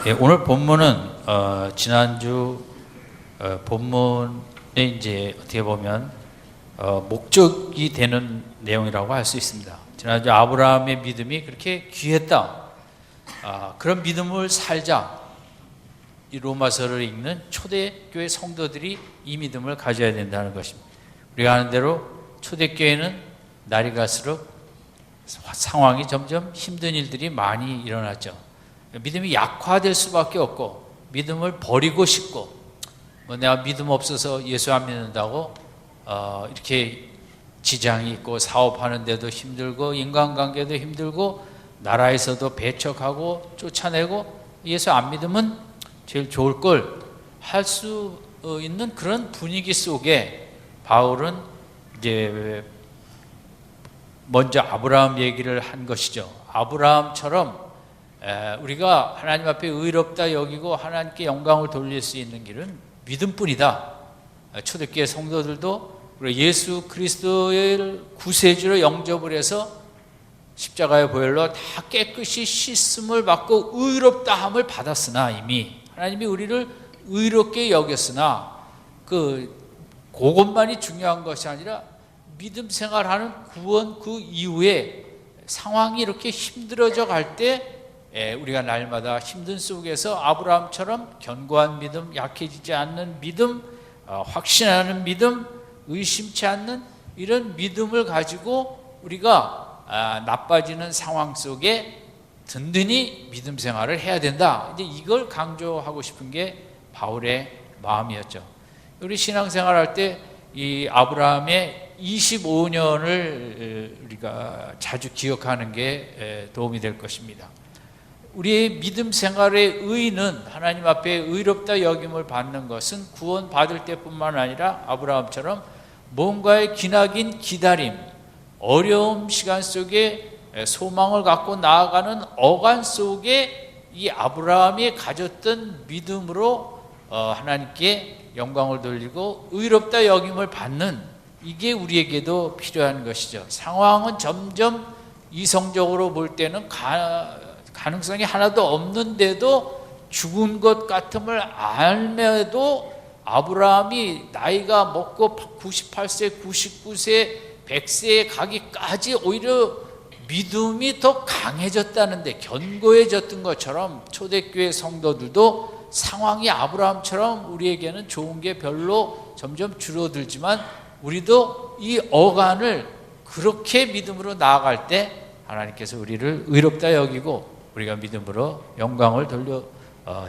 예, 오늘 본문은 지난주 본문에 이제 어떻게 보면 목적이 되는 내용이라고 할 수 있습니다. 지난주 아브라함의 믿음이 그렇게 귀했다. 그런 믿음을 살자. 이 로마서를 읽는 초대교회 성도들이 이 믿음을 가져야 된다는 것입니다. 우리가 아는 대로 초대교회는 날이 갈수록 상황이 점점 힘든 일들이 많이 일어났죠. 믿음이 약화될 수밖에 없고 믿음을 버리고 싶고 내가 믿음 없어서 예수 안 믿는다고 이렇게 지장이 있고 사업하는데도 힘들고 인간관계도 힘들고 나라에서도 배척하고 쫓아내고 예수 안 믿으면 제일 좋을 걸 할 수 있는 그런 분위기 속에 바울은 이제 먼저 아브라함 얘기를 한 것이죠. 아브라함처럼 우리가 하나님 앞에 의롭다 여기고 하나님께 영광을 돌릴 수 있는 길은 믿음뿐이다. 초대교회 성도들도 예수 그리스도의 구세주로 영접을 해서 십자가의 보혈로 다 깨끗이 씻음을 받고 의롭다함을 받았으나 이미 하나님이 우리를 의롭게 여겼으나 그것만이 중요한 것이 아니라 믿음 생활하는 구원 그 이후에 상황이 이렇게 힘들어져 갈 때 우리가 날마다 힘든 속에서 아브라함처럼 견고한 믿음, 약해지지 않는 믿음, 확신하는 믿음, 의심치 않는 이런 믿음을 가지고 우리가 나빠지는 상황 속에 든든히 믿음 생활을 해야 된다. 이제 이걸 강조하고 싶은 게 바울의 마음이었죠. 우리 신앙생활 할 때 이 아브라함의 25년을 우리가 자주 기억하는 게 도움이 될 것입니다. 우리의 믿음 생활의 의의는 하나님 앞에 의롭다 여김을 받는 것은 구원 받을 때뿐만 아니라 아브라함처럼 뭔가의 기나긴 기다림, 어려움 시간 속에 소망을 갖고 나아가는 어간 속에 이 아브라함이 가졌던 믿음으로 하나님께 영광을 돌리고 의롭다 여김을 받는 이게 우리에게도 필요한 것이죠. 상황은 점점 이성적으로 볼 때는 가능성이 하나도 없는데도 죽은 것 같음을 알매도 아브라함이 나이가 먹고 98세, 99세, 100세에 가기까지 오히려 믿음이 더 강해졌다는데 견고해졌던 것처럼 초대교회 성도들도 상황이 아브라함처럼 우리에게는 좋은 게 별로 점점 줄어들지만 우리도 이 어간을 그렇게 믿음으로 나아갈 때 하나님께서 우리를 의롭다 여기고 우리가 믿음으로 영광을 돌려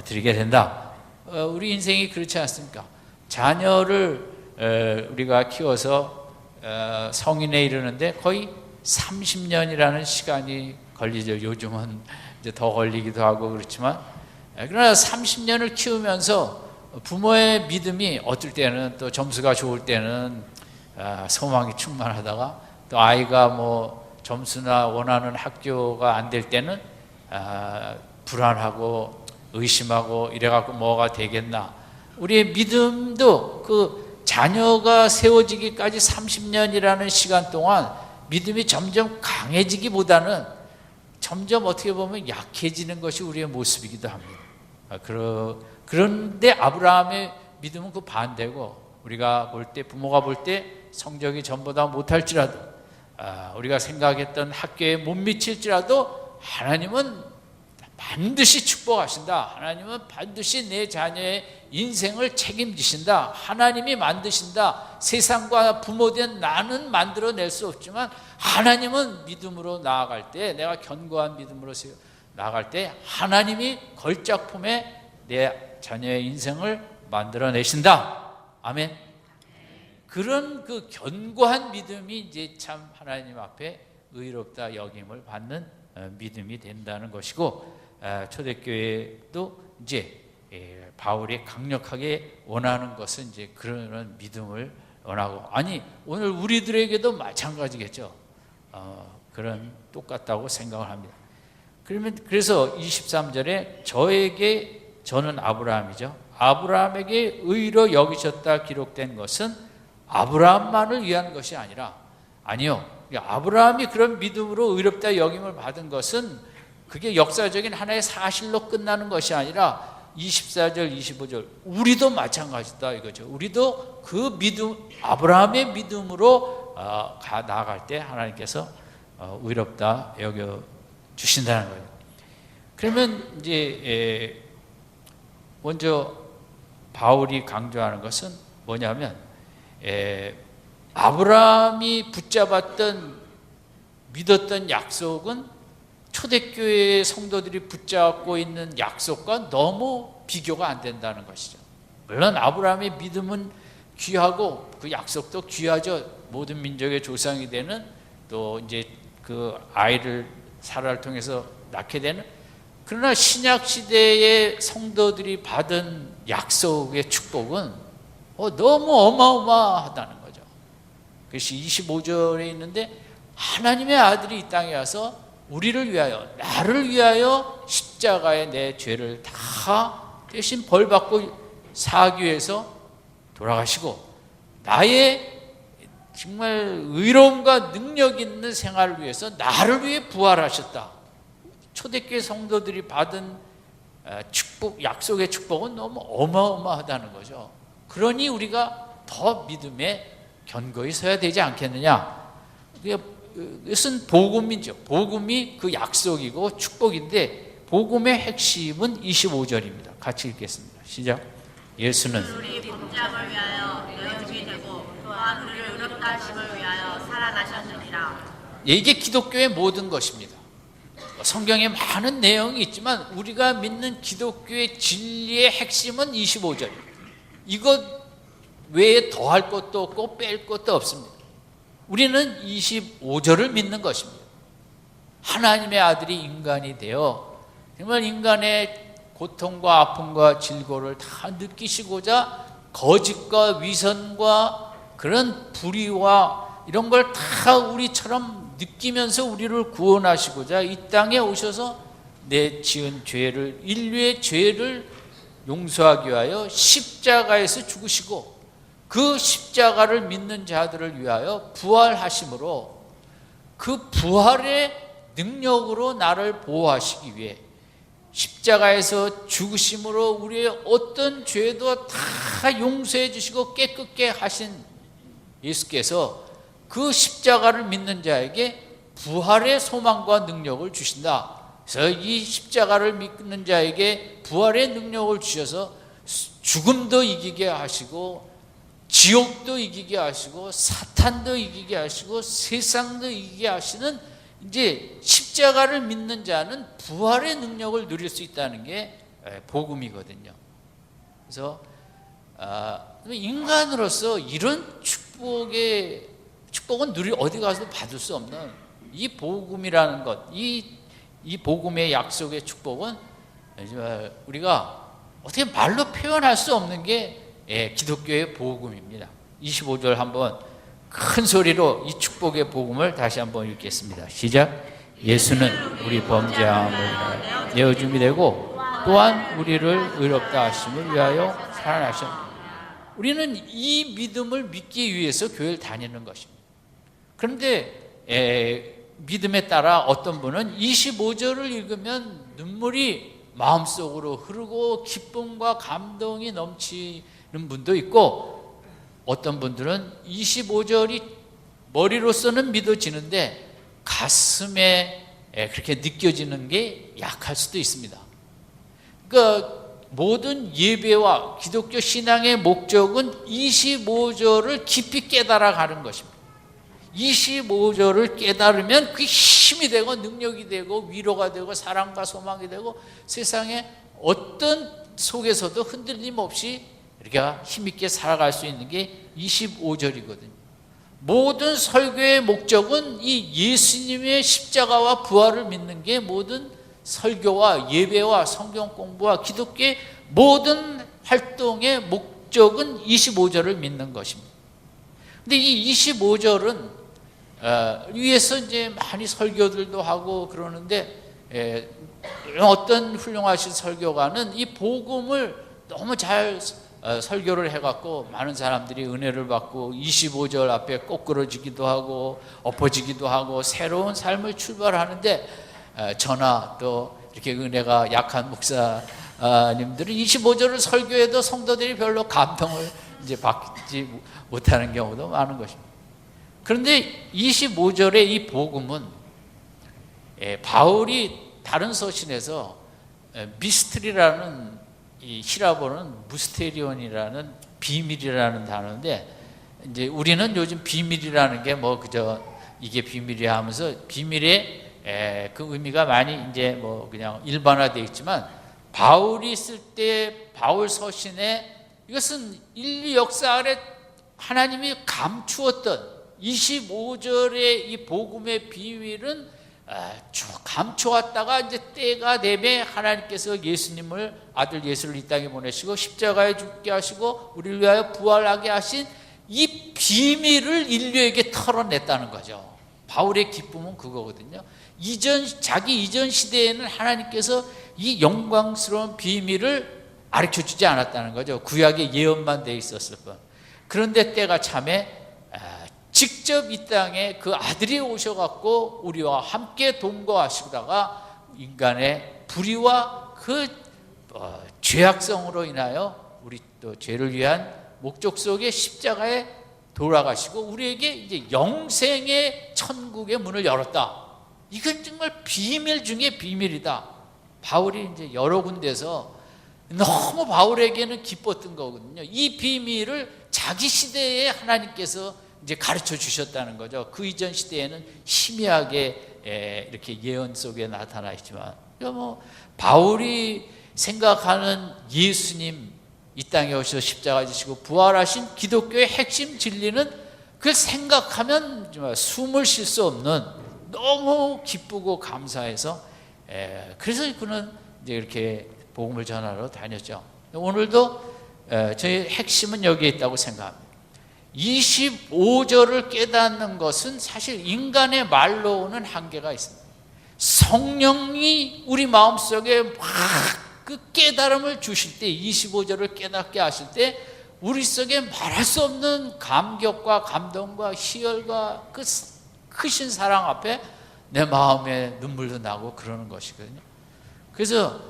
드리게 된다. 우리 인생이 그렇지 않습니까? 자녀를 우리가 키워서 성인에 이르는데 거의 30년이라는 시간이 걸리죠. 요즘은 이제 더 걸리기도 하고 그렇지만 그러나 30년을 키우면서 부모의 믿음이 어떨 때는 또 점수가 좋을 때는 소망이 충만하다가 또 아이가 뭐 점수나 원하는 학교가 안 될 때는 불안하고 의심하고 이래갖고 뭐가 되겠나. 우리의 믿음도 그 자녀가 세워지기까지 30년이라는 시간 동안 믿음이 점점 강해지기보다는 점점 어떻게 보면 약해지는 것이 우리의 모습이기도 합니다. 그런데 아브라함의 믿음은 그 반대고 우리가 볼 때 부모가 볼 때 성적이 전보다 못할지라도 우리가 생각했던 학교에 못 미칠지라도 하나님은 반드시 축복하신다. 하나님은 반드시 내 자녀의 인생을 책임지신다. 하나님이 만드신다. 세상과 부모된 나는 만들어낼 수 없지만 하나님은 믿음으로 나아갈 때 내가 견고한 믿음으로 나아갈 때 하나님이 걸작품에 내 자녀의 인생을 만들어내신다. 아멘. 그런 그 견고한 믿음이 이제 참 하나님 앞에 의롭다 여김을 받는 믿음이 된다는 것이고 초대교회도 이제 바울이 강력하게 원하는 것은 이제 그런 믿음을 원하고 아니 오늘 우리들에게도 마찬가지겠죠. 그런 똑같다고 생각을 합니다. 그래서 23절에 저는 아브라함이죠. 아브라함에게 의로 여기셨다 기록된 것은 아브라함만을 위한 것이 아니라 아니요. 아브라함이 그런 믿음으로 의롭다 여김을 받은 것은 그게 역사적인 하나의 사실로 끝나는 것이 아니라 24절, 25절 우리도 마찬가지다 이거죠. 우리도 그 믿음, 아브라함의 믿음으로 나아갈 때 하나님께서 의롭다 여겨 주신다는 거예요. 그러면 이제 먼저 바울이 강조하는 것은 뭐냐면 아브라함이 붙잡았던 믿었던 약속은 초대교회 성도들이 붙잡고 있는 약속과 너무 비교가 안 된다는 것이죠. 물론 아브라함의 믿음은 귀하고 그 약속도 귀하죠. 모든 민족의 조상이 되는, 또 이제 그 아이를 사라를 통해서 낳게 되는. 그러나 신약 시대의 성도들이 받은 약속의 축복은 너무 어마어마하다는 거죠. 그것이 25절에 있는데, 하나님의 아들이 이 땅에 와서 우리를 위하여, 나를 위하여 십자가에 내 죄를 다 대신 벌받고 사하기 위해서 돌아가시고, 나의 정말 의로움과 능력 있는 생활을 위해서 나를 위해 부활하셨다. 초대교회 성도들이 받은 축복, 약속의 축복은 너무 어마어마하다는 거죠. 그러니 우리가 더 믿음에 견고히 서야 되지 않겠느냐. 이것은 복음이죠. 복음이 그 약속이고 축복인데, 복음의 핵심은 25절입니다. 같이 읽겠습니다. 시작. 예수는 우리 복장을 위하여 영육이 되고 또한 우리를 의롭다 하심을 위하여 살아나셨느니라. 이게 기독교의 모든 것입니다. 성경에 많은 내용이 있지만 우리가 믿는 기독교의 진리의 핵심은 25절입니다. 이것 외에 더할 것도 없고 뺄 것도 없습니다. 우리는 25절을 믿는 것입니다. 하나님의 아들이 인간이 되어 정말 인간의 고통과 아픔과 질고를 다 느끼시고자 거짓과 위선과 그런 불의와 이런 걸 다 우리처럼 느끼면서 우리를 구원하시고자 이 땅에 오셔서 내 지은 죄를, 인류의 죄를 용서하기 위하여 십자가에서 죽으시고, 그 십자가를 믿는 자들을 위하여 부활하심으로 그 부활의 능력으로 나를 보호하시기 위해 십자가에서 죽으심으로 우리의 어떤 죄도 다 용서해 주시고 깨끗게 하신 예수께서 그 십자가를 믿는 자에게 부활의 소망과 능력을 주신다. 그래서 이 십자가를 믿는 자에게 부활의 능력을 주셔서 죽음도 이기게 하시고, 지옥도 이기게 하시고, 사탄도 이기게 하시고, 세상도 이기게 하시는, 이제 십자가를 믿는 자는 부활의 능력을 누릴 수 있다는 게 복음이거든요. 그래서 인간으로서 이런 축복은 어디 가서도 받을 수 없는 이 복음이라는 것, 이 복음의 약속의 축복은 우리가 어떻게 말로 표현할 수 없는 게 기독교의 복음입니다. 25절 한번 큰 소리로 이 축복의 복음을 다시 한번 읽겠습니다. 시작. 예수는 우리 범죄함을 내어줌이 되고 또한 우리를 의롭다 하심을 위하여 살아나셨습니다. 우리는 이 믿음을 믿기 위해서 교회를 다니는 것입니다. 그런데 믿음에 따라 어떤 분은 25절을 읽으면 눈물이 마음속으로 흐르고 기쁨과 감동이 넘치는 분도 있고, 어떤 분들은 25절이 머리로서는 믿어지는데 가슴에 그렇게 느껴지는 게 약할 수도 있습니다. 그러니까 모든 예배와 기독교 신앙의 목적은 25절을 깊이 깨달아 가는 것입니다. 25절을 깨달으면 그게 힘이 되고 능력이 되고 위로가 되고 사랑과 소망이 되고 세상에 어떤 속에서도 흔들림 없이 우리가 힘있게 살아갈 수 있는 게 25절이거든요. 모든 설교의 목적은 이 예수님의 십자가와 부활을 믿는 게 모든 설교와 예배와 성경 공부와 기독교의 모든 활동의 목적은 25절을 믿는 것입니다. 근데 이 25절은 위에서 이제 많이 설교들도 하고 그러는데, 어떤 훌륭하신 설교가는 이 복음을 너무 잘 설교를 해갖고 많은 사람들이 은혜를 받고 25절 앞에 꼬꾸러지기도 하고 엎어지기도 하고 새로운 삶을 출발하는데, 저나 또 이렇게 은혜가 약한 목사님들은 25절을 설교해도 성도들이 별로 감동을 이제 받지 못하는 경우도 많은 것입니다. 그런데 25절의 이 복음은 바울이 다른 서신에서 미스트리라는 이 히라보는 무스테리온이라는 비밀이라는 단어인데, 이제 우리는 요즘 비밀이라는 게 뭐 그저 이게 비밀이야 하면서 비밀의 그 의미가 많이 이제 뭐 그냥 일반화되어 있지만, 바울이 쓸 때 바울 서신에 이것은 인류 역사 아래 하나님이 감추었던 25절의 이 복음의 비밀은 쭉 감춰왔다가 이제 때가 되매 하나님께서 예수님을, 아들 예수를 이 땅에 보내시고 십자가에 죽게 하시고 우리를 위하여 부활하게 하신 이 비밀을 인류에게 털어냈다는 거죠. 바울의 기쁨은 그거거든요. 자기 이전 시대에는 하나님께서 이 영광스러운 비밀을 가르쳐주지 않았다는 거죠. 구약에 예언만 돼 있었을 뿐. 그런데 때가 참에 직접 이 땅에 그 아들이 오셔갖고 우리와 함께 동거하시다가 인간의 불의와 그 죄악성으로 인하여 우리 또 죄를 위한 목적 속에 십자가에 돌아가시고 우리에게 이제 영생의 천국의 문을 열었다. 이건 정말 비밀 중에 비밀이다. 바울이 이제 여러 군데서 너무 바울에게는 기뻤던 거거든요. 이 비밀을 자기 시대에 하나님께서 이제 가르쳐 주셨다는 거죠. 그 이전 시대에는 희미하게 이렇게 예언 속에 나타나 있지만, 뭐 바울이 생각하는 예수님 이 땅에 오셔서 십자가 지시고 부활하신 기독교의 핵심 진리는 그걸 생각하면 정말 숨을 쉴 수 없는, 너무 기쁘고 감사해서 그래서 그는 이제 이렇게 복음을 전하러 다녔죠. 오늘도 저희 핵심은 여기에 있다고 생각합니다. 25절을 깨닫는 것은 사실 인간의 말로는 한계가 있습니다. 성령이 우리 마음속에 막 그 깨달음을 주실 때, 25절을 깨닫게 하실 때 우리 속에 말할 수 없는 감격과 감동과 희열과 그 크신 사랑 앞에 내 마음에 눈물도 나고 그러는 것이거든요. 그래서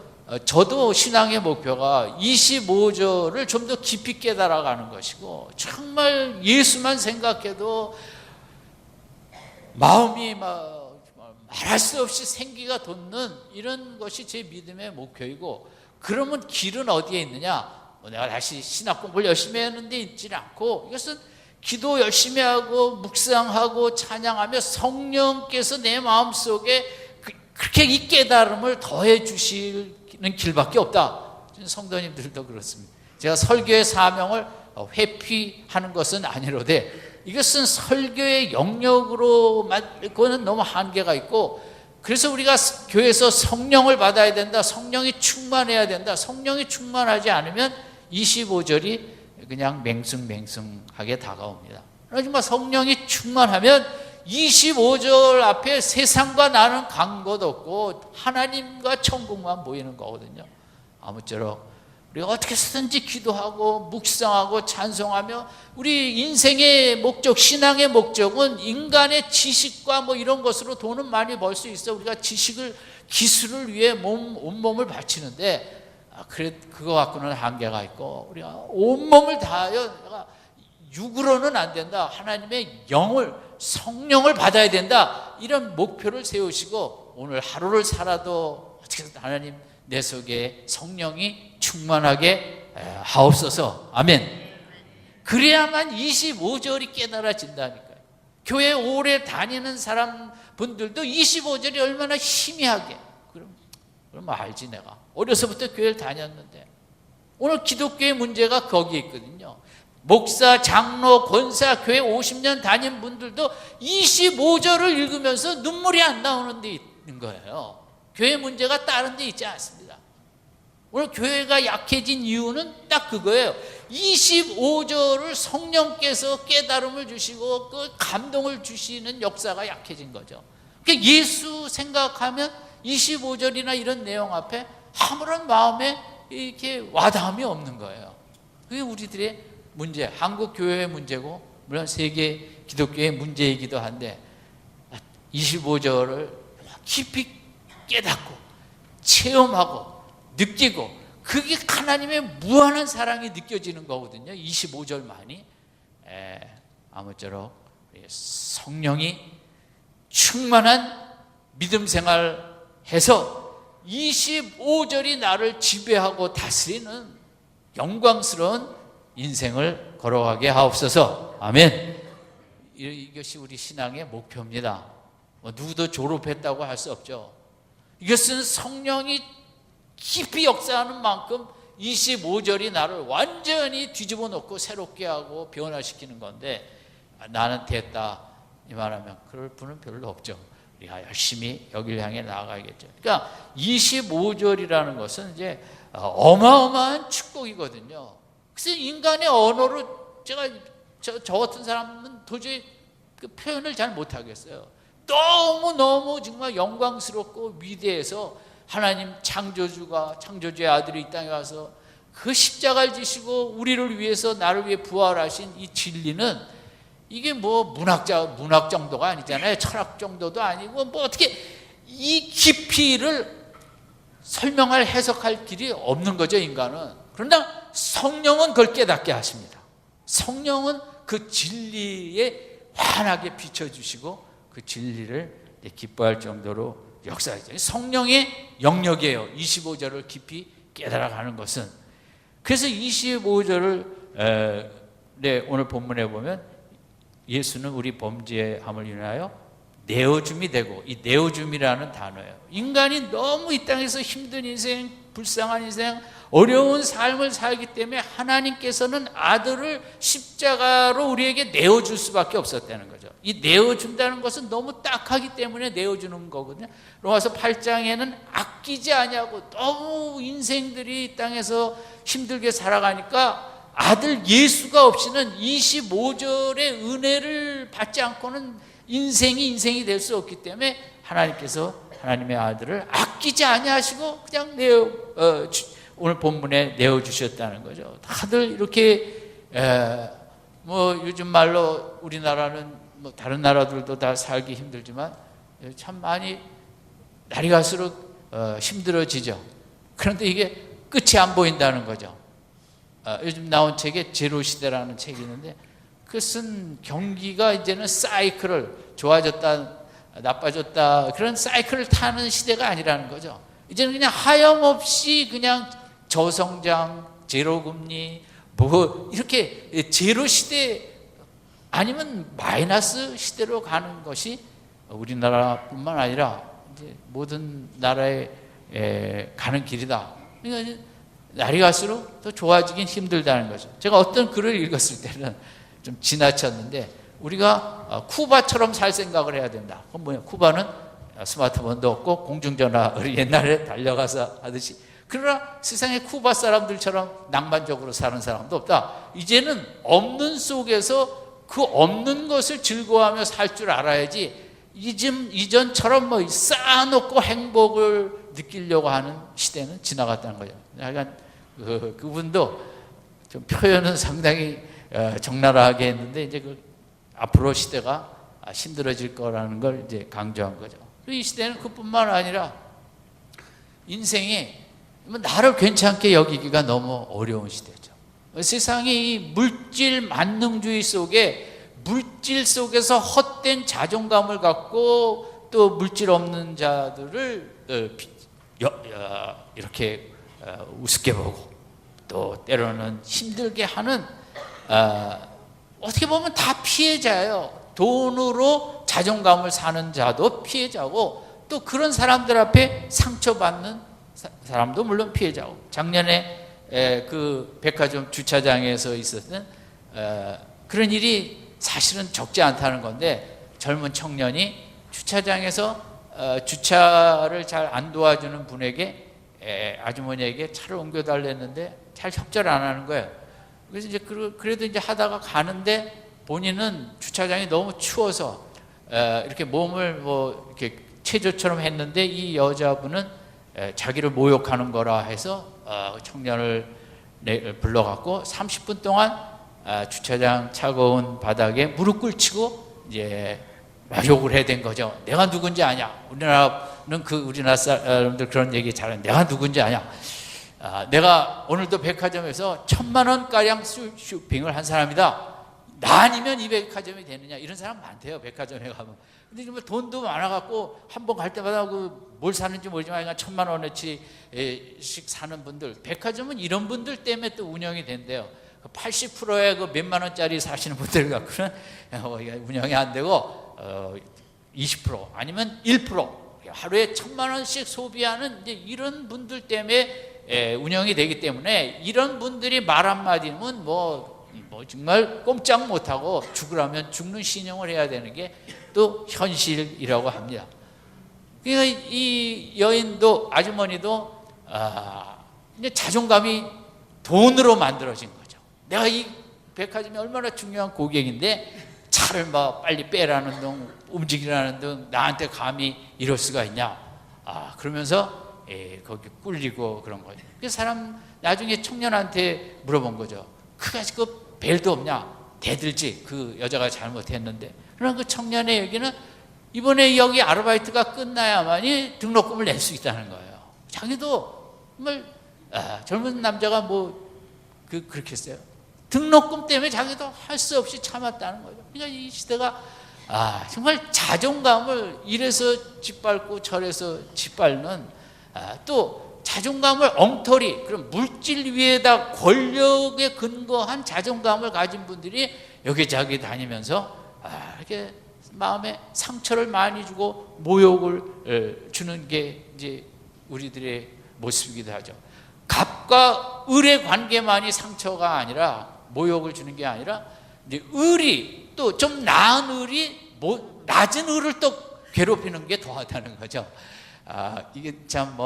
저도 신앙의 목표가 25절을 좀 더 깊이 깨달아가는 것이고, 정말 예수만 생각해도 마음이 말할 수 없이 생기가 돋는 이런 것이 제 믿음의 목표이고, 그러면 길은 어디에 있느냐? 내가 다시 신학 공부를 열심히 했는데 있지는 않고, 이것은 기도 열심히 하고 묵상하고 찬양하며 성령께서 내 마음속에 그렇게 이 깨달음을 더해 주시는 길밖에 없다. 성도님들도 그렇습니다. 제가 설교의 사명을 회피하는 것은 아니로되, 이것은 설교의 영역으로만 그거는 너무 한계가 있고, 그래서 우리가 교회에서 성령을 받아야 된다, 성령이 충만해야 된다. 성령이 충만하지 않으면 25절이 그냥 맹숭맹숭하게 다가옵니다. 하지만 성령이 충만하면 25절 앞에 세상과 나는 간 것 없고 하나님과 천국만 보이는 거거든요. 아무쪼록 우리가 어떻게 해서든지 기도하고 묵상하고 찬송하며, 우리 인생의 목적, 신앙의 목적은 인간의 지식과 뭐 이런 것으로 돈은 많이 벌 수 있어. 우리가 지식을, 기술을 위해 온몸을 바치는데, 그거 갖고는 한계가 있고, 우리가 온몸을 다하여 내가 육으로는 안 된다. 하나님의 영을, 성령을 받아야 된다. 이런 목표를 세우시고 오늘 하루를 살아도 어떻게든 하나님 내 속에 성령이 충만하게 하옵소서. 아멘. 그래야만 25절이 깨달아진다니까요. 교회 오래 다니는 사람분들도 25절이 얼마나 희미하게, 그럼 알지. 내가 어려서부터 교회를 다녔는데. 오늘 기독교의 문제가 거기에 있거든요. 목사, 장로, 권사, 교회 50년 다닌 분들도 25절을 읽으면서 눈물이 안 나오는 데 있는 거예요. 교회 문제가 다른 데 있지 않습니다. 오늘 교회가 약해진 이유는 딱 그거예요. 25절을 성령께서 깨달음을 주시고 그 감동을 주시는 역사가 약해진 거죠. 그러니까 예수 생각하면 25절이나 이런 내용 앞에 아무런 마음에 이렇게 와닿음이 없는 거예요. 그게 우리들의 문제, 한국 교회의 문제고, 물론 세계 기독교의 문제이기도 한데, 25절을 깊이 깨닫고 체험하고 느끼고, 그게 하나님의 무한한 사랑이 느껴지는 거거든요. 25절만이. 아무쪼록 성령이 충만한 믿음 생활해서 25절이 나를 지배하고 다스리는 영광스러운 인생을 걸어가게 하옵소서. 아멘. 이것이 우리 신앙의 목표입니다. 누구도 졸업했다고 할 수 없죠. 이것은 성령이 깊이 역사하는 만큼 25절이 나를 완전히 뒤집어 놓고 새롭게 하고 변화시키는 건데, 나는 됐다 이 말하면 그럴 분은 별로 없죠. 우리가 열심히 여길 향해 나아가야겠죠. 그러니까 25절이라는 것은 이제 어마어마한 축복이거든요. 그래서 인간의 언어로 저 같은 사람은 도저히 그 표현을 잘 못하겠어요. 너무너무 정말 영광스럽고 위대해서 하나님 창조주가, 창조주의 아들이 이 땅에 와서 그 십자가를 지시고 우리를 위해서, 나를 위해 부활하신 이 진리는, 이게 뭐 문학 정도가 아니잖아요. 철학 정도도 아니고, 뭐 어떻게 이 깊이를 설명할, 해석할 길이 없는 거죠, 인간은. 그러나 성령은 그걸 깨닫게 하십니다. 성령은 그 진리에 환하게 비춰주시고 그 진리를 기뻐할 정도로 역사하죠. 성령의 영역이에요. 25절을 깊이 깨달아가는 것은. 그래서 25절을 오늘 본문에 보면 예수는 우리 범죄함을 인하여 내어줌이 되고, 이 내어줌이라는 단어예요. 인간이 너무 이 땅에서 힘든 인생, 불쌍한 인생, 어려운 삶을 살기 때문에 하나님께서는 아들을 십자가로 우리에게 내어줄 수밖에 없었다는 거죠. 이 내어준다는 것은 너무 딱하기 때문에 내어주는 거거든요. 로마서 8장에는 아끼지 아니하고 너무 인생들이 이 땅에서 힘들게 살아가니까 아들 예수가 없이는 25절의 은혜를 받지 않고는 인생이 될 수 없기 때문에 하나님께서 하나님의 아들을 아끼지 아니하시고 그냥 오늘 본문에 내어주셨다는 거죠. 다들 이렇게 뭐 요즘 말로 우리나라는 뭐 다른 나라들도 다 살기 힘들지만 참 많이 날이 갈수록 힘들어지죠. 그런데 이게 끝이 안 보인다는 거죠. 요즘 나온 책에 제로시대라는 책이 있는데, 그것은 경기가 이제는 사이클을, 좋아졌다 나빠졌다, 그런 사이클을 타는 시대가 아니라는 거죠. 이제는 그냥 하염없이 그냥 저성장, 제로금리, 뭐 이렇게 제로 시대 아니면 마이너스 시대로 가는 것이 우리나라뿐만 아니라 이제 모든 나라에 가는 길이다. 그러니까 날이 갈수록 더 좋아지긴 힘들다는 거죠. 제가 어떤 글을 읽었을 때는 좀 지나쳤는데, 우리가 쿠바처럼 살 생각을 해야 된다. 그건 뭐예요? 쿠바는 스마트폰도 없고 공중전화를 옛날에 달려가서 하듯이, 그러나 세상에 쿠바 사람들처럼 낭만적으로 사는 사람도 없다. 이제는 없는 속에서 그 없는 것을 즐거워하며 살 줄 알아야지, 이전처럼 뭐 쌓아놓고 행복을 느끼려고 하는 시대는 지나갔다는 거죠. 약간 그분도 좀 표현은 상당히 적나라하게 했는데, 이제 앞으로 시대가 힘들어질 거라는 걸 이제 강조한 거죠. 이 시대는 그뿐만 아니라 인생이 나를 괜찮게 여기기가 너무 어려운 시대죠. 세상이 이 물질 만능주의 속에, 물질 속에서 헛된 자존감을 갖고 또 물질 없는 자들을 이렇게 우습게 보고, 또 때로는 힘들게 하는, 어떻게 보면 다 피해자예요. 돈으로 자존감을 사는 자도 피해자고, 또 그런 사람들 앞에 상처받는 사람도 물론 피해자고. 작년에 그 백화점 주차장에서 있었던 그런 일이 사실은 적지 않다는 건데, 젊은 청년이 주차장에서 주차를 잘 안 도와주는 분에게, 아주머니에게 차를 옮겨달랬는데 잘 협조를 안 하는 거예요. 그래서 이제 그래도 이제 하다가 가는데, 본인은 주차장이 너무 추워서 이렇게 몸을 뭐 이렇게 체조처럼 했는데, 이 여자분은 자기를 모욕하는 거라 해서 청년을 불러갖고 30분 동안 주차장 차가운 바닥에 무릎 꿇치고 이제 욕을 해야 된 거죠. 내가 누군지 아냐? 우리나라 그 우리나라 사람들 그런 얘기 잘하는, 내가 누군지 아냐? 내가 오늘도 백화점에서 1,000만 원가량 쇼핑을 한 사람이다. 나 아니면 이 백화점이 되느냐, 이런 사람 많대요, 백화점에 가면. 근데 정말 돈도 많아갖고 한 번 갈 때마다 뭘 사는지 모르지만 1,000만 원어치씩 사는 분들, 백화점은 이런 분들 때문에 또 운영이 된대요. 80%의 그 몇만 원짜리 사시는 분들 갖고는 운영이 안 되고 20% 아니면 1% 하루에 1,000만 원씩 소비하는 이제 이런 분들 때문에 운영이 되기 때문에, 이런 분들이 말 한마디면 뭐 정말 꼼짝 못하고 죽으라면 죽는 신용을 해야 되는 게 또 현실이라고 합니다. 그러니까 이 여인도, 아주머니도 이제 자존감이 돈으로 만들어진 거죠. 내가 이 백화점이 얼마나 중요한 고객인데 차를 막 빨리 빼라는 등, 움직이라는 등 나한테 감히 이럴 수가 있냐? 그러면서 거기 꿀리고 그런 거예요. 그 사람 나중에 청년한테 물어본 거죠. 그 벨도 없냐? 대들지, 그 여자가 잘못했는데. 그러나 그 청년의 얘기는 이번에 여기 아르바이트가 끝나야만이 등록금을 낼 수 있다는 거예요. 자기도 정말 젊은 남자가 그렇게 했어요. 등록금 때문에 자기도 할 수 없이 참았다는 거죠. 그러니까 이 시대가 정말 자존감을 이래서 짓밟고 저래서 짓밟는, 또 자존감을 엉터리, 그런 물질 위에다 권력에 근거한 자존감을 가진 분들이 여기저기 다니면서 이렇게 마음에 상처를 많이 주고 모욕을 주는 게 이제 우리들의 모습이기도 하죠. 갑과 을의 관계만이 상처가 아니라, 모욕을 주는 게 아니라, 이제 을이, 또 좀 나은 을이 낮은 을을 또 괴롭히는 게 더하다는 거죠. 이게 참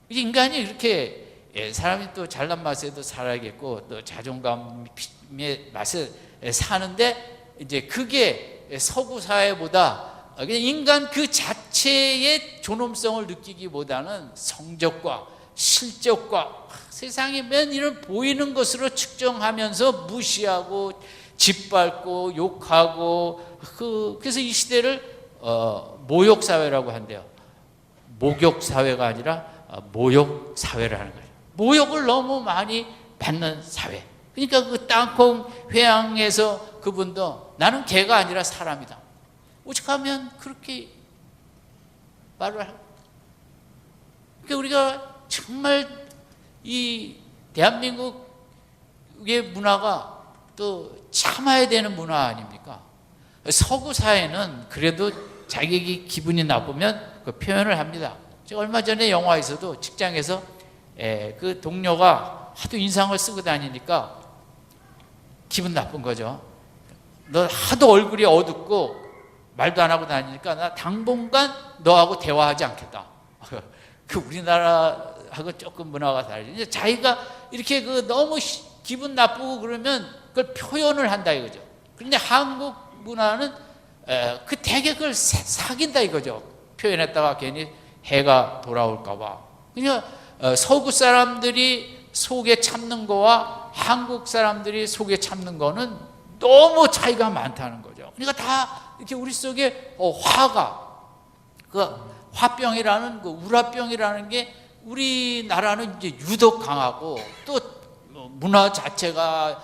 인간이 이렇게, 사람이 또 잘난 맛에도 살아야겠고 또 자존감의 맛을 사는데, 이제 그게 서구 사회보다 그냥 인간 그 자체의 존엄성을 느끼기보다는 성적과 실적과 세상에 맨 이런 보이는 것으로 측정하면서 무시하고 짓밟고 욕하고, 그래서 이 시대를 모욕 사회라고 한대요. 목욕 사회가 아니라 모욕 사회라는 거예요. 모욕을 너무 많이 받는 사회. 그러니까 그 땅콩 회항에서 그분도 나는 개가 아니라 사람이다. 오죽하면 그렇게 말을 하고. 그러니까 우리가 정말 이 대한민국의 문화가 또 참아야 되는 문화 아닙니까? 서구 사회는 그래도 자기 기분이 나쁘면 그 표현을 합니다. 제가 얼마 전에 영화에서도 직장에서 그 동료가 하도 인상을 쓰고 다니니까 기분 나쁜 거죠. 너 하도 얼굴이 어둡고 말도 안 하고 다니니까 나 당분간 너하고 대화하지 않겠다. 그 우리나라하고 조금 문화가 다르죠. 자기가 이렇게 너무 기분 나쁘고 그러면 그걸 표현을 한다 이거죠. 그런데 한국 문화는 그 되게 그걸 사귄다 이거죠. 표현했다가 괜히 해가 돌아올까 봐. 그러니까 서구 사람들이 속에 참는 거와 한국 사람들이 속에 참는 거는 너무 차이가 많다는 거죠. 그러니까 다 이렇게 우리 속에 화가, 그 화병이라는 그 우라병이라는 게 우리나라는 이제 유독 강하고, 또 문화 자체가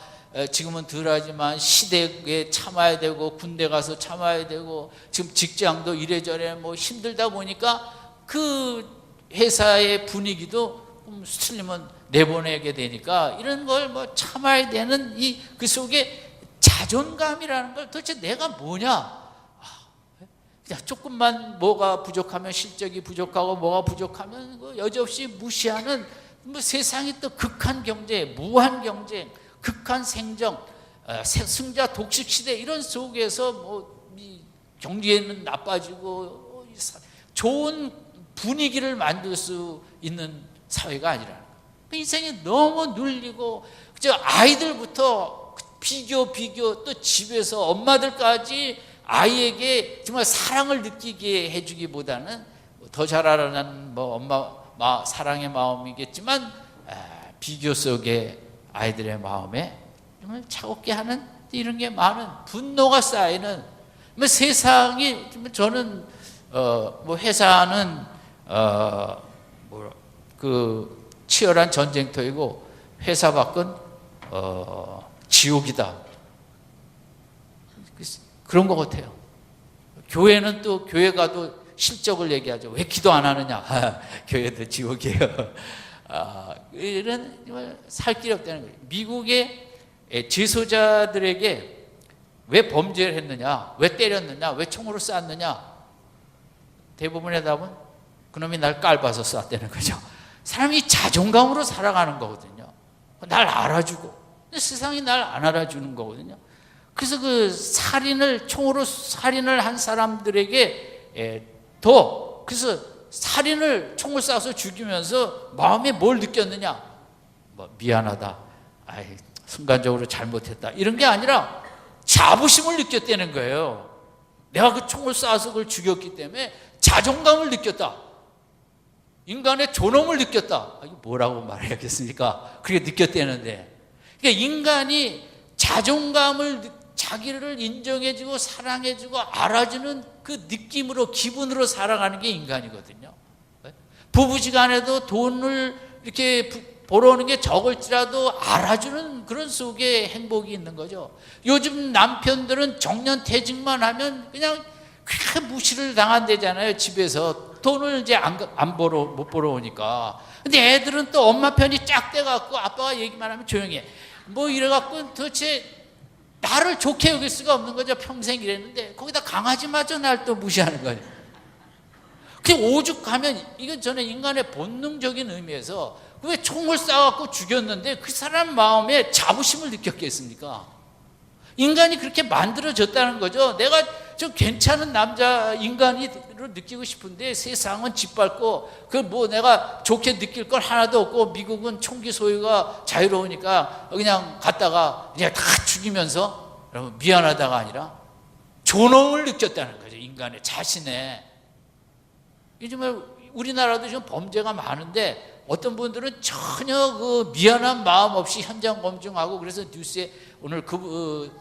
지금은 덜하지만 시대에 참아야 되고 군대 가서 참아야 되고 지금 직장도 이래저래 힘들다 보니까 그 회사의 분위기도 틀리면 내보내게 되니까 이런 걸 참아야 되는 그 속에 자존감이라는 걸 도대체 내가 뭐냐? 그냥 조금만 뭐가 부족하면 실적이 부족하고 뭐가 부족하면 여지없이 무시하는 세상이 또 극한 경제, 무한 경쟁, 극한 생정, 승자 독식 시대 이런 속에서 경제는 나빠지고 좋은 분위기를 만들 수 있는 사회가 아니라는 거예요. 인생이 너무 눌리고 아이들부터 비교 또 집에서 엄마들까지 아이에게 정말 사랑을 느끼게 해주기보다는 더 잘 알아는 엄마 사랑의 마음이겠지만 비교 속에 아이들의 마음에 정말 차갑게 하는 이런 게 많은 분노가 쌓이는 세상이 저는 뭐 회사는 그 치열한 전쟁터이고 회사 밖은 지옥이다. 그런 것 같아요. 교회는 또 교회 가도 실적을 얘기하죠. 왜 기도 안 하느냐? 교회도 지옥이에요. 이런 살 길이 없다는 거예요. 미국의 재소자들에게 왜 범죄를 했느냐? 왜 때렸느냐? 왜 총으로 쐈느냐? 대부분의 답은 그놈이 날 깔봐서 쐈다는 거죠. 사람이 자존감으로 살아가는 거거든요. 날 알아주고 세상이 날 안 알아주는 거거든요. 그래서 그 총으로 살인을 한 사람들에게 그래서 살인을 총을 쏴서 죽이면서 마음에 뭘 느꼈느냐? 뭐 미안하다, 순간적으로 잘못했다, 이런 게 아니라 자부심을 느꼈다는 거예요. 내가 그 총을 쏴서 그걸 죽였기 때문에 자존감을 느꼈다. 인간의 존엄을 느꼈다. 이거 뭐라고 말해야겠습니까? 그렇게 느꼈다는데, 그러니까 인간이 자존감을, 자기를 인정해주고 사랑해주고 알아주는 그 느낌으로, 기분으로 살아가는 게 인간이거든요. 부부지간에도 돈을 이렇게 벌어오는 게 적을지라도 알아주는 그런 속에 행복이 있는 거죠. 요즘 남편들은 정년퇴직만 하면 그냥 그렇게 무시를 당한대잖아요. 집에서 돈을 이제 못 벌어오니까. 근데 애들은 또 엄마 편이 쫙 떼갖고 아빠가 얘기만 하면 조용히 해. 뭐 이래갖고 도대체 나를 좋게 여길 수가 없는 거죠. 평생 이랬는데 거기다 강아지마저 날 또 무시하는 거예요. 그 오죽하면, 이건 저는 인간의 본능적인 의미에서 왜 총을 쏴갖고 죽였는데 그 사람 마음에 자부심을 느꼈겠습니까? 인간이 그렇게 만들어졌다는 거죠. 내가 좀 괜찮은 남자 인간으로 느끼고 싶은데 세상은 짓밟고 그 뭐 내가 좋게 느낄 걸 하나도 없고, 미국은 총기 소유가 자유로우니까 그냥 갔다가 그냥 다 죽이면서, 여러분, 미안하다가 아니라 존엄을 느꼈다는 거죠. 인간의 자신의. 요즘에 우리나라도 좀 범죄가 많은데 어떤 분들은 전혀 그 미안한 마음 없이 현장 검증하고, 그래서 뉴스에 오늘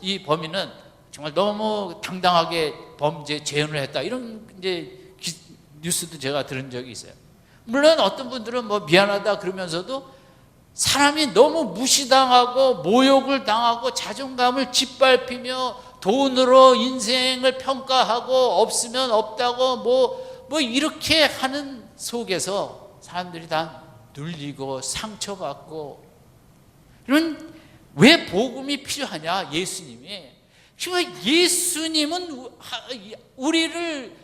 이 범인은 정말 너무 당당하게 범죄 재현을 했다, 이런 이제 뉴스도 제가 들은 적이 있어요. 물론 어떤 분들은 뭐 미안하다 그러면서도 사람이 너무 무시당하고 모욕을 당하고 자존감을 짓밟히며 돈으로 인생을 평가하고 없으면 없다고 뭐 이렇게 하는 속에서 사람들이 다 눌리고 상처받고, 이런, 왜 복음이 필요하냐? 예수님은 우리를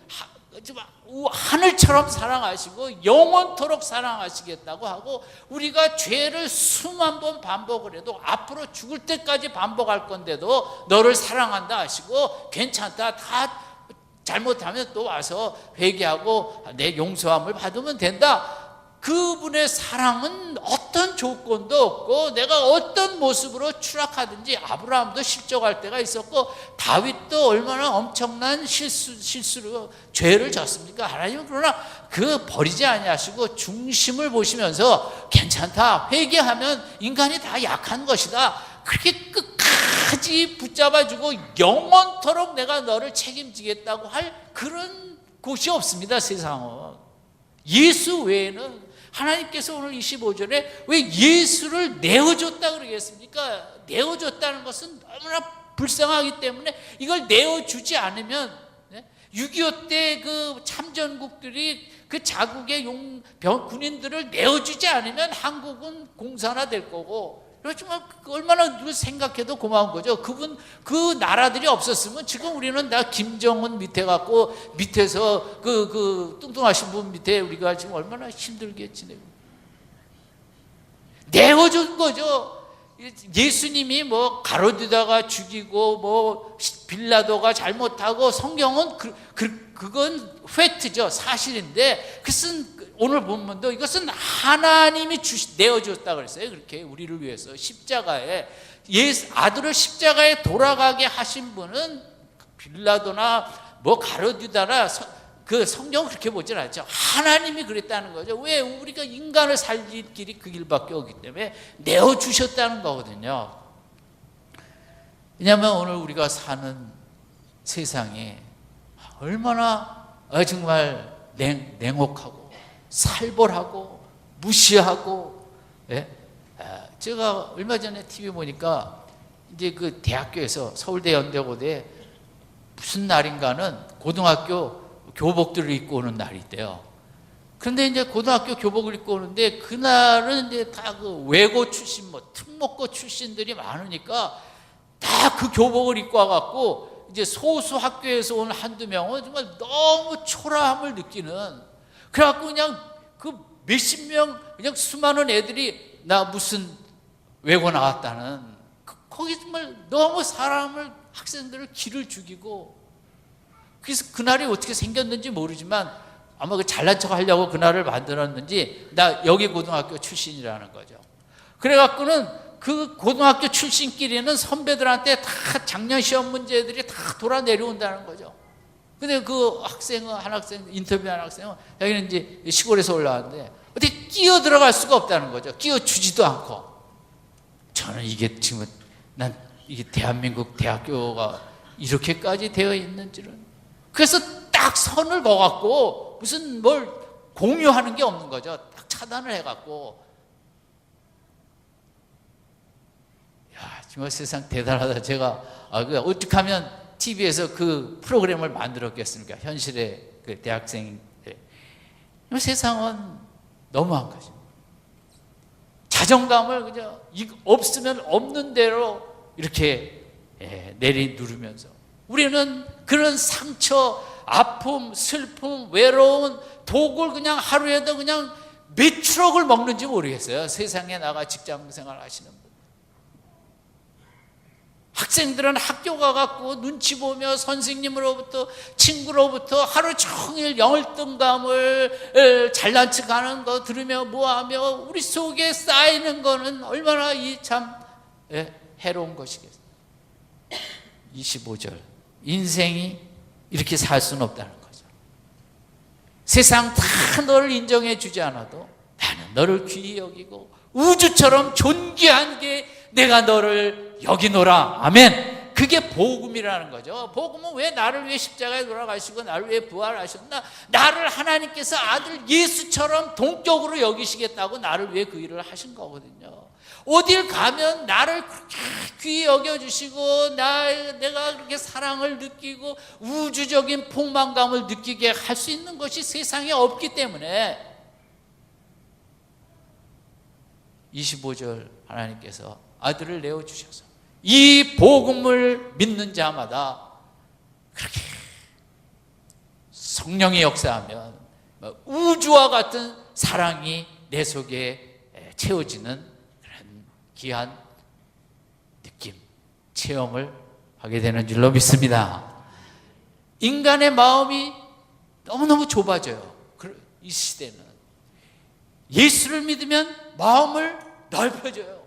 하늘처럼 사랑하시고 영원토록 사랑하시겠다고 하고, 우리가 죄를 수만 번 반복을 해도 앞으로 죽을 때까지 반복할 건데도 너를 사랑한다 하시고, 괜찮다, 다 잘못하면 또 와서 회개하고 내 용서함을 받으면 된다. 그분의 사랑은 어떤 조건도 없고, 내가 어떤 모습으로 추락하든지, 아브라함도 실족할 때가 있었고 다윗도 얼마나 엄청난 실수로 죄를 졌습니까? 하나님은 그러나 그 버리지 아니하시고 중심을 보시면서 괜찮다, 회개하면 인간이 다 약한 것이다, 그렇게 끝까지 붙잡아주고 영원토록 내가 너를 책임지겠다고 할 그런 곳이 없습니다. 세상은. 예수 외에는, 하나님께서 오늘 25절에 왜 예수를 내어줬다 그러겠습니까? 내어줬다는 것은 너무나 불쌍하기 때문에 이걸 내어주지 않으면, 6.25 때 그 참전국들이 그 자국의 군인들을 내어주지 않으면 한국은 공산화될 거고, 그렇지만 얼마나 늘 생각해도 고마운 거죠. 그 나라들이 없었으면 지금 우리는 다 김정은 밑에 갖고, 밑에서 그 뚱뚱하신 분 밑에 우리가 지금 얼마나 힘들게 지내고. 내어준 거죠. 예수님이 뭐 가로디다가 죽이고 뭐 빌라도가 잘못하고, 성경은 그건 팩트죠. 사실인데, 그것은 오늘 본문도 이것은 하나님이 내어줬다 그랬어요. 그렇게 우리를 위해서 십자가에, 아들을 십자가에 돌아가게 하신 분은 빌라도나 뭐 가로디다나 그 성경은 그렇게 보진 않죠. 하나님이 그랬다는 거죠. 왜? 우리가 인간을 살릴 길이 그 길밖에 없기 때문에 내어주셨다는 거거든요. 왜냐하면 오늘 우리가 사는 세상이 얼마나 정말 냉혹하고 살벌하고 무시하고, 예? 제가 얼마 전에 TV 보니까 이제 그 대학교에서 서울대 연대고대 무슨 날인가는 고등학교 교복들을 입고 오는 날이 있대요. 그런데 이제 고등학교 교복을 입고 오는데 그날은 이제 다 그 외고 출신, 뭐 특목고 출신들이 많으니까 다 그 교복을 입고 와갖고 이제 소수 학교에서 온 한두 명은 정말 너무 초라함을 느끼는, 그래갖고 그냥 그 몇십 명 그냥 수많은 애들이 나 무슨 외고 나왔다는, 거기 정말 너무 사람을, 학생들을 기를 죽이고, 그래서 그날이 어떻게 생겼는지 모르지만 아마 그 잘난 척 하려고 그날을 만들었는지 나 여기 고등학교 출신이라는 거죠. 그래갖고는 그 고등학교 출신끼리는 선배들한테 다 작년 시험 문제들이 다 돌아 내려온다는 거죠. 근데 그 학생은, 한 학생, 인터뷰한 학생은 자기는 이제 시골에서 올라왔는데 어떻게 끼어 들어갈 수가 없다는 거죠. 끼어 주지도 않고. 저는 이게 지금, 난 이게 대한민국 대학교가 이렇게까지 되어 있는지는. 그래서 딱 선을 그어갖고 무슨 뭘 공유하는 게 없는 거죠. 딱 차단을 해갖고. 야, 정말 세상 대단하다. 제가 어떻게 하면 TV에서 그 프로그램을 만들었겠습니까? 현실의 그 대학생들. 세상은 너무한 거죠. 자존감을 그냥 없으면 없는 대로 이렇게 내리누르면서 우리는 그런 상처, 아픔, 슬픔, 외로운 독을 그냥 하루에도 그냥 몇 추억을 먹는지 모르겠어요. 세상에 나가 직장생활 하시는 분. 학생들은 학교 가갖고 눈치 보며 선생님으로부터, 친구로부터 하루 종일 열등감을, 잘난 척하는 거 들으며 뭐하며 우리 속에 쌓이는 거는 얼마나 참 해로운 것이겠어요. 25절, 인생이 이렇게 살 수는 없다는 거죠. 세상 다 너를 인정해 주지 않아도 나는 너를 귀히 여기고 우주처럼 존귀한 게 내가 너를 여기노라. 아멘. 그게 복음이라는 거죠. 복음은 왜 나를 위해 십자가에 돌아가시고 나를 위해 부활하셨나? 나를 하나님께서 아들 예수처럼 동격으로 여기시겠다고 나를 위해 그 일을 하신 거거든요. 어딜 가면 나를 그렇게 귀히 여겨주시고 내가 그렇게 사랑을 느끼고 우주적인 폭망감을 느끼게 할 수 있는 것이 세상에 없기 때문에 25절 하나님께서 아들을 내어주셔서 이 복음을 믿는 자마다 그렇게 성령이 역사하면 우주와 같은 사랑이 내 속에 채워지는 그런 귀한 느낌, 체험을 하게 되는 줄로 믿습니다. 인간의 마음이 너무너무 좁아져요. 이 시대는 예수를 믿으면 마음을 넓혀져요.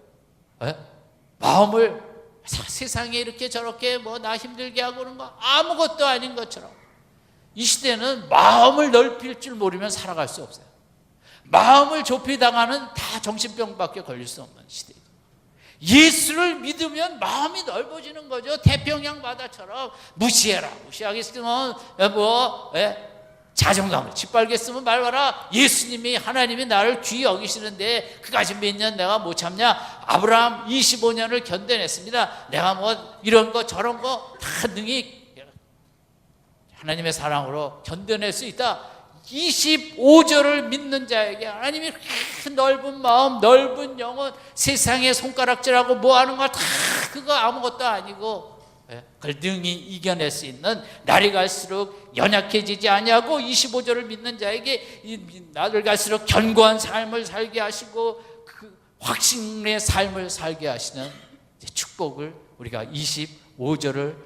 마음을 세상에 이렇게 저렇게 뭐 나 힘들게 하고 그런 거 아무것도 아닌 것처럼 이 시대는 마음을 넓힐 줄 모르면 살아갈 수 없어요. 마음을 좁히 당하는 다 정신병밖에 걸릴 수 없는 시대죠. 예수를 믿으면 마음이 넓어지는 거죠. 태평양 바다처럼 무시해라. 무시하겠으면 자존감을 짓밟겠으면 말봐라. 예수님이, 하나님이 나를 귀히 여기시는데 그까지 몇 년 내가 못 참냐? 아브라함 25년을 견뎌냈습니다. 내가 뭐 이런 거 저런 거 다 능히 하나님의 사랑으로 견뎌낼 수 있다. 25절을 믿는 자에게 하나님이 그렇게 넓은 마음, 넓은 영혼, 세상에 손가락질하고 뭐하는 거 다 그거 아무것도 아니고 그걸 능히 이겨낼 수 있는, 날이 갈수록 연약해지지 아니하고 25절을 믿는 자에게 날을 갈수록 견고한 삶을 살게 하시고 그 확신의 삶을 살게 하시는 축복을 우리가 25절을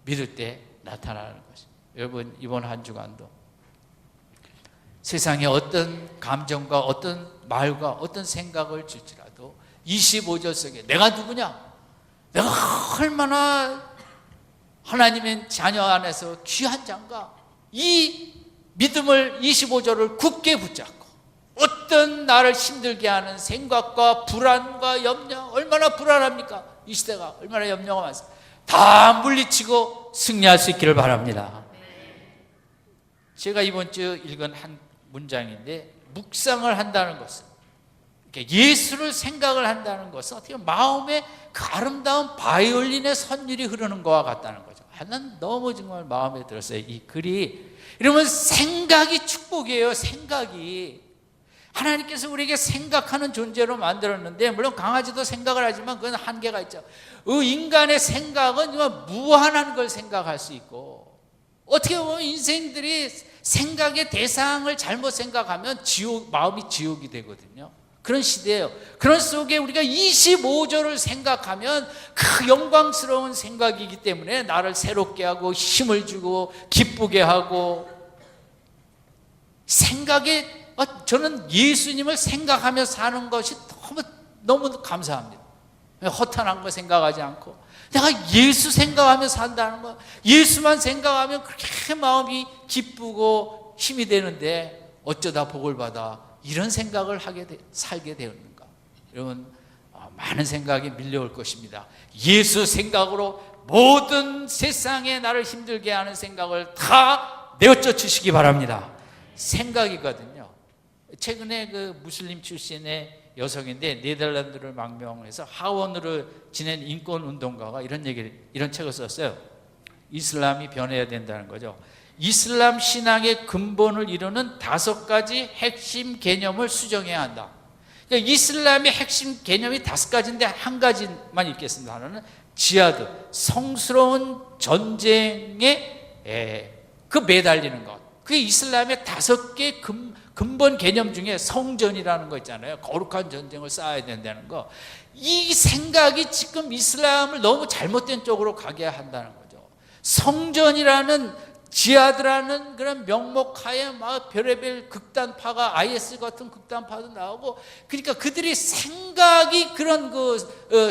믿을 때 나타나는 것입니다. 여러분, 이번 한 주간도 세상에 어떤 감정과 어떤 말과 어떤 생각을 줄지라도 25절 속에 내가 누구냐? 내가 얼마나 하나님의 자녀 안에서 귀한 자인가? 이 믿음을 25절을 굳게 붙잡고 어떤 나를 힘들게 하는 생각과 불안과 염려, 얼마나 불안합니까? 이 시대가 얼마나 염려가 많습니까? 다 물리치고 승리할 수 있기를 바랍니다. 제가 이번 주 읽은 한 문장인데, 묵상을 한다는 것은, 예수를 생각을 한다는 것은 어떻게 보면 마음에 그 아름다운 바이올린의 선율이 흐르는 것과 같다는 거죠. 난 너무 정말 마음에 들었어요, 이 글이. 이러면 생각이 축복이에요. 생각이 하나님께서 우리에게 생각하는 존재로 만들었는데, 물론 강아지도 생각을 하지만 그건 한계가 있죠. 인간의 생각은 무한한 걸 생각할 수 있고, 어떻게 보면 인생들이 생각의 대상을 잘못 생각하면 마음이 지옥이 되거든요. 그런 시대예요. 그런 속에 우리가 25절을 생각하면 그 영광스러운 생각이기 때문에 나를 새롭게 하고 힘을 주고 기쁘게 하고, 저는 예수님을 생각하며 사는 것이 너무 감사합니다. 허탄한 거 생각하지 않고 내가 예수 생각하며 산다는 거, 예수만 생각하면 그렇게 마음이 기쁘고 힘이 되는데, 어쩌다 복을 받아 이런 생각을 살게 되었는가. 여러분, 많은 생각이 밀려올 것입니다. 예수 생각으로 모든 세상에 나를 힘들게 하는 생각을 다 내어쫓으시기 바랍니다. 생각이거든요. 최근에 그 무슬림 출신의 여성인데, 네덜란드를 망명해서 하원으로 지낸 인권운동가가 이런 책을 썼어요. 이슬람이 변해야 된다는 거죠. 이슬람 신앙의 근본을 이루는 5가지 핵심 개념을 수정해야 한다. 그러니까 이슬람의 핵심 개념이 5가지인데 한 가지만 읽겠습니다. 하나는 지하드, 성스러운 전쟁에 매달리는 것. 그게 이슬람의 5개 근본 개념 중에 성전이라는 거 있잖아요. 거룩한 전쟁을 쌓아야 된다는 거. 이 생각이 지금 이슬람을 너무 잘못된 쪽으로 가게 한다는 거죠. 성전이라는, 지하드라는 그런 명목하에 막 별의별 극단파가, IS 같은 극단파도 나오고, 그러니까 그들이 생각이 그런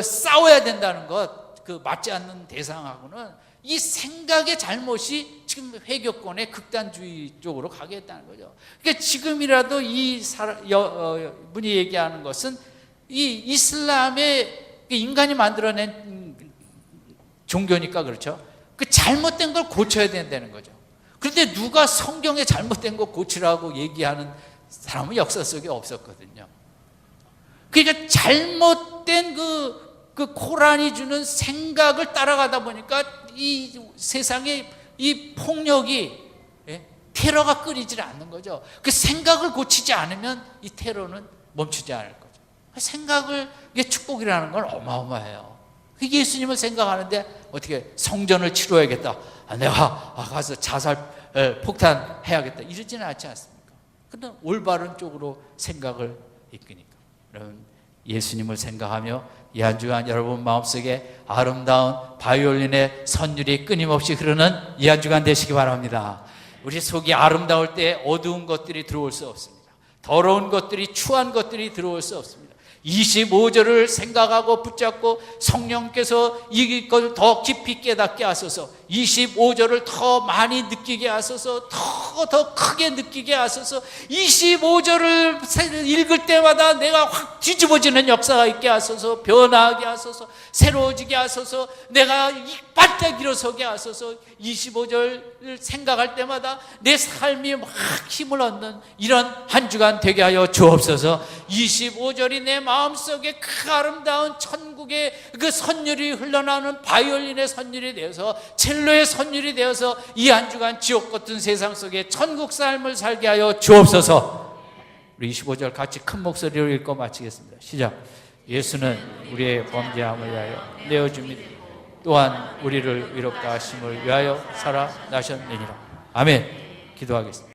싸워야 된다는 것, 맞지 않는 대상하고는 이 생각의 잘못이 지금 회교권의 극단주의 쪽으로 가게 했다는 거죠. 그러니까 지금이라도 분이 얘기하는 것은 이 이슬람의 인간이 만들어낸 종교니까 그렇죠. 그 잘못된 걸 고쳐야 된다는 거죠. 그런데 누가 성경에 잘못된 거 고치라고 얘기하는 사람은 역사 속에 없었거든요. 그러니까 잘못된 그 코란이 주는 생각을 따라가다 보니까 이 세상에 이 폭력이, 테러가 끊이질 않는 거죠. 그 생각을 고치지 않으면 이 테러는 멈추지 않을 거죠. 생각을, 이게 축복이라는 건 어마어마해요. 예수님을 생각하는데 어떻게 성전을 치러야겠다, 내가 가서 자살 폭탄 해야겠다, 이러지는 않지 않습니까? 그런데 올바른 쪽으로 생각을 이끄니까. 여러분, 예수님을 생각하며 이 한 주간 여러분 마음속에 아름다운 바이올린의 선율이 끊임없이 흐르는 이 한 주간 되시기 바랍니다. 우리 속이 아름다울 때 어두운 것들이 들어올 수 없습니다. 더러운 것들이, 추한 것들이 들어올 수 없습니다. 25절을 생각하고 붙잡고 성령께서 이걸 더 깊이 깨닫게 하소서, 25절을 더 많이 느끼게 하소서, 더 크게 느끼게 하소서, 25절을 읽을 때마다 내가 확 뒤집어지는 역사가 있게 하소서, 변화하게 하소서, 새로워지게 하소서, 내가 반짝 일어서게 하소서, 25절을 생각할 때마다 내 삶이 막 힘을 얻는 이런 한 주간 되게 하여 주옵소서. 25절이 내 마음속에 그 아름다운 천국의 그 선율이 흘러나오는 바이올린의 선율이 되어서, 첼로의 선율이 되어서 이 한 주간 지옥 같은 세상 속에 천국 삶을 살게 하여 주옵소서. 우리 25절 같이 큰 목소리로 읽고 마치겠습니다. 시작. 예수는 우리의 범죄함을 위하여 내어줍니다. 또한 우리를 위롭다 하심을 위하여 살아나셨느니라. 아멘. 기도하겠습니다.